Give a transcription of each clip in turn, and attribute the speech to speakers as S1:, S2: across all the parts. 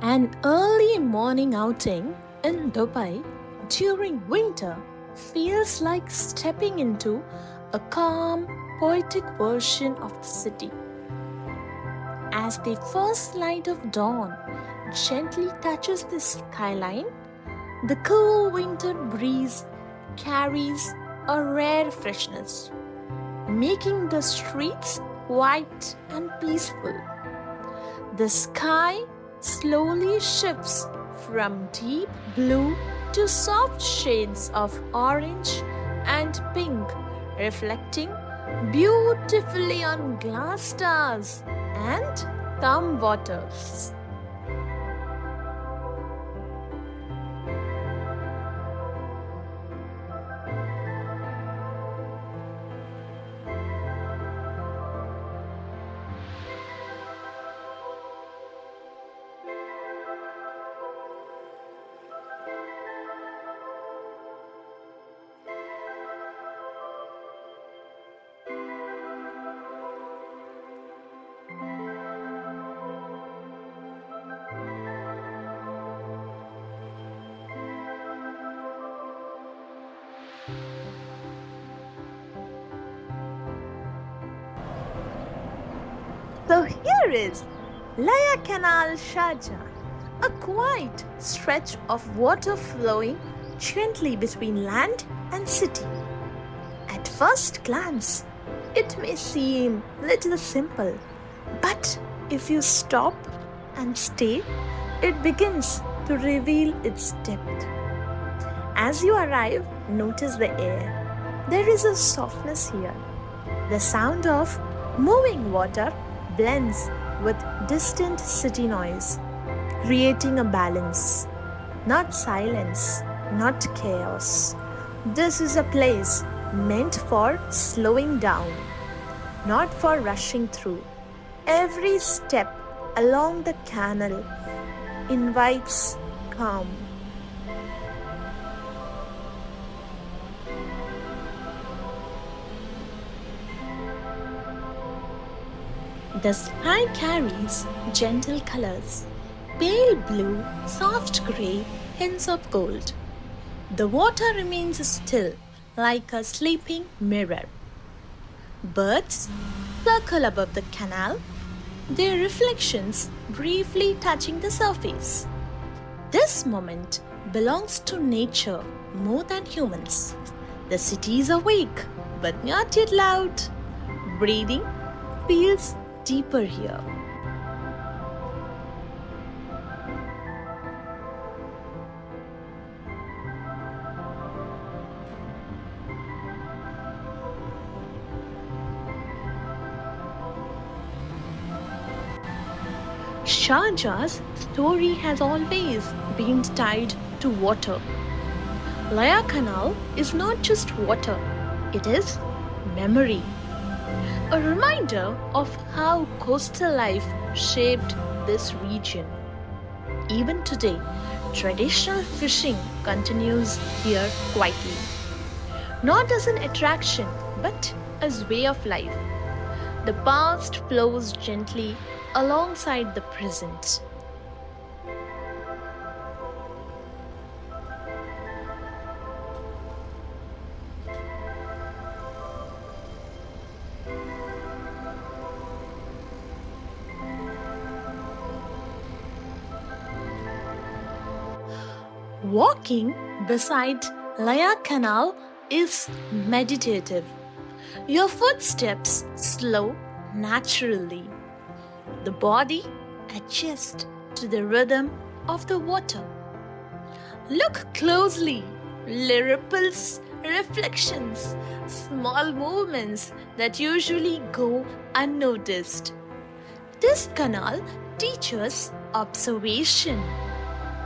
S1: An early morning outing in Dubai during winter feels like stepping into a calm, poetic version of the city. As the first light of dawn gently touches the skyline, the cool winter breeze carries a rare freshness, making the streets quiet and peaceful. The sky slowly shifts from deep blue to soft shades of orange and pink, reflecting beautifully on glass stars and calm waters. So here is Layyah Canal, Sharjah, a quiet stretch of water flowing gently between land and city. At first glance, it may seem little simple, but if you stop and stay, it begins to reveal its depth. As you arrive, notice the air. There is a softness here. The sound of moving water blends with distant city noise, creating a balance. Not silence, not chaos. This is a place meant for slowing down, not for rushing through. Every step along the canal invites calm. The sky carries gentle colors, pale blue, soft grey, hints of gold. The water remains still, like a sleeping mirror. Birds circle above the canal, their reflections briefly touching the surface. This moment belongs to nature more than humans. The city is awake, but not yet loud. Breathing feels deeper here. Sharjah's story has always been tied to water. Layyah Canal is not just water, it is memory. A reminder of how coastal life shaped this region. Even today, traditional fishing continues here quietly, not as an attraction but as way of life. The past flows gently alongside the present. Walking beside Layyah Canal is meditative. Your footsteps slow naturally. The body adjusts to the rhythm of the water. Look closely. Ripples, reflections, small movements that usually go unnoticed. This canal teaches observation.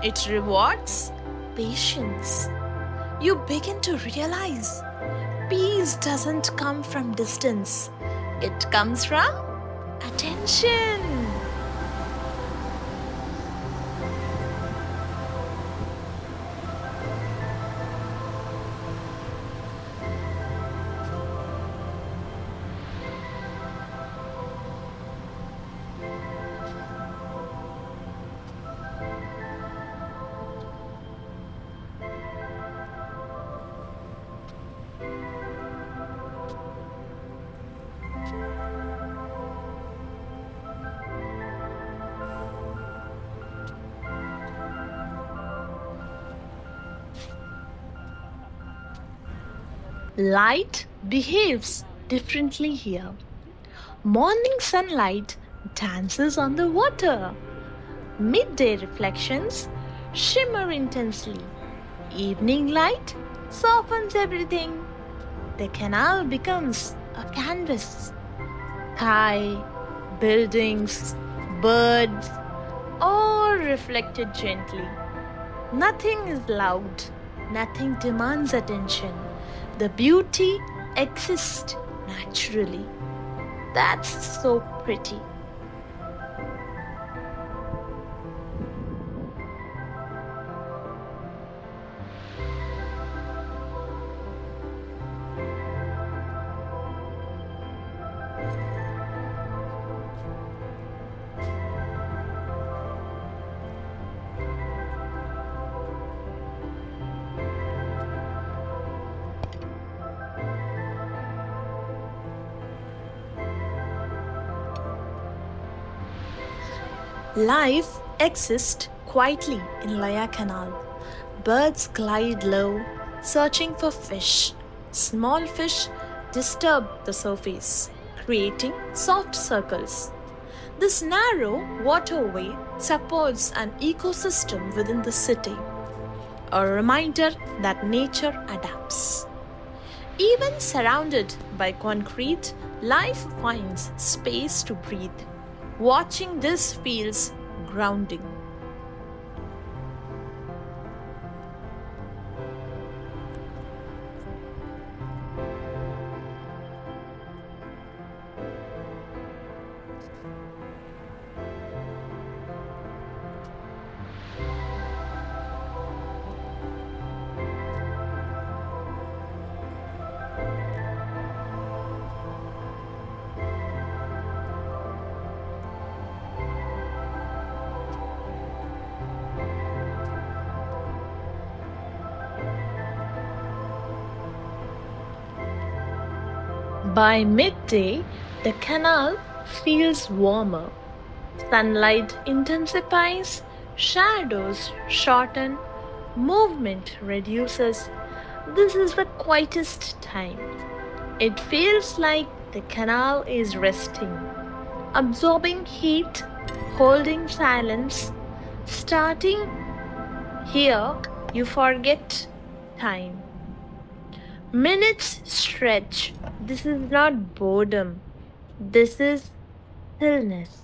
S1: It rewards patience. You begin to realize peace doesn't come from distance, it comes from attention. Light behaves differently here. Morning sunlight dances on the water. Midday reflections shimmer intensely. Evening light softens everything. The canal becomes a canvas. Sky, buildings, birds, all reflected gently. Nothing is loud, nothing demands attention. The beauty exists naturally. That's so pretty. Life exists quietly in Layyah Canal. Birds glide low, searching for fish. Small fish disturb the surface, creating soft circles. This narrow waterway supports an ecosystem within the city, a reminder that nature adapts. Even surrounded by concrete, life finds space to breathe. Watching this feels grounding. By midday, the canal feels warmer. Sunlight intensifies, shadows shorten, movement reduces. This is the quietest time. It feels like the canal is resting, absorbing heat, holding silence. Starting here, you forget time. Minutes stretch. This is not boredom. This is stillness.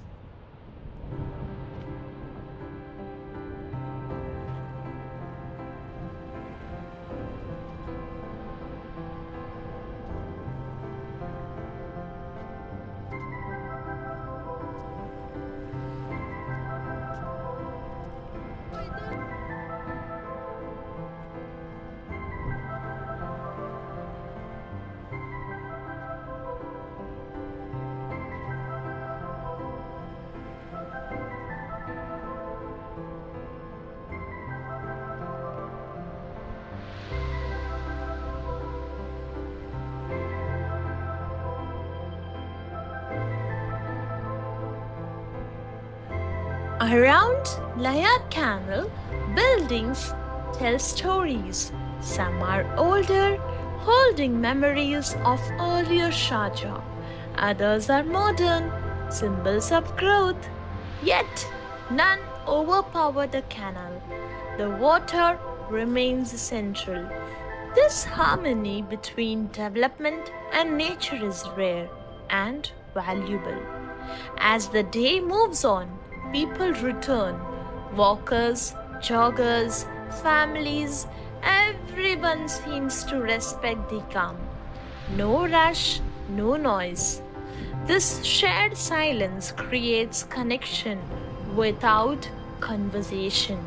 S1: Around Layyah Canal, buildings tell stories. Some are older, holding memories of earlier Sharjah. Others are modern, symbols of growth. Yet, none overpower the canal. The water remains central. This harmony between development and nature is rare and valuable. As the day moves on, people return. Walkers, joggers, families, everyone seems to respect the calm. No rush, no noise. This shared silence creates connection without conversation.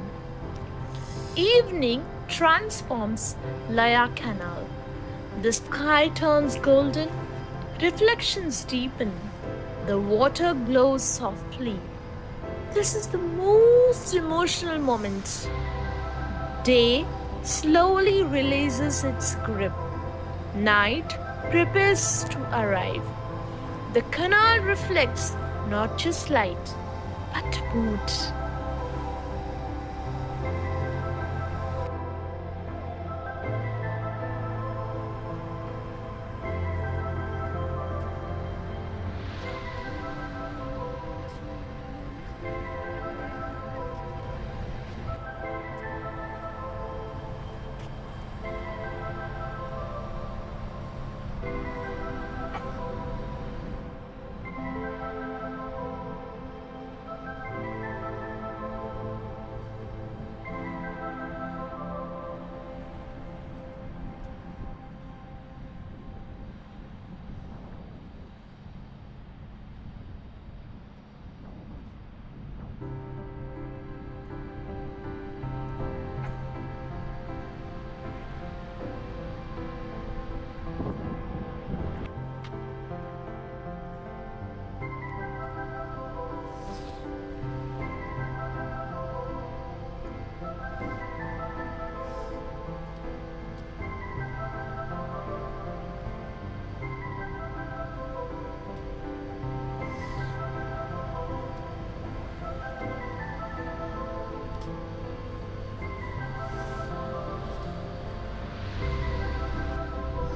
S1: Evening transforms Layyah Canal. The sky turns golden, reflections deepen, the water glows softly. This is the most emotional moment. Day slowly releases its grip. Night prepares to arrive. The canal reflects not just light, but mood.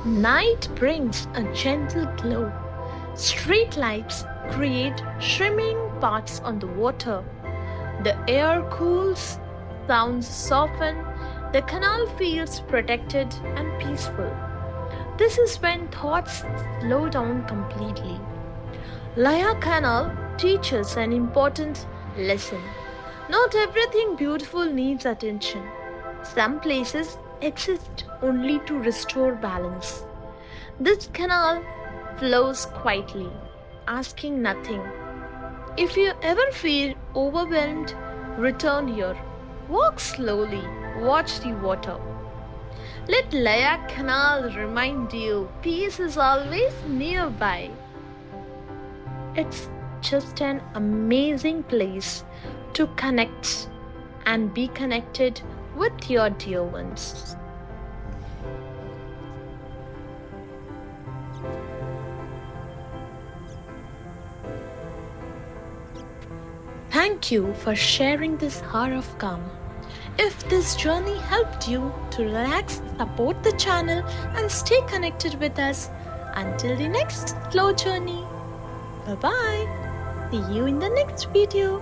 S1: Night brings a gentle glow. Street lights create shimmering paths on the water. The air cools, sounds soften, the canal feels protected and peaceful. This is when thoughts slow down completely. Layyah Canal teaches an important lesson. Not everything beautiful needs attention. Some places exist only to restore balance. This canal flows quietly, asking nothing. If you ever feel overwhelmed, return here. Walk slowly, watch the water. Let Layyah Canal remind you peace is always nearby. It's just an amazing place to connect and be connected with your dear ones. Thank you for sharing this hour of calm. If this journey helped you to relax, support the channel and stay connected with us. Until the next slow journey. Bye bye. See you in the next video.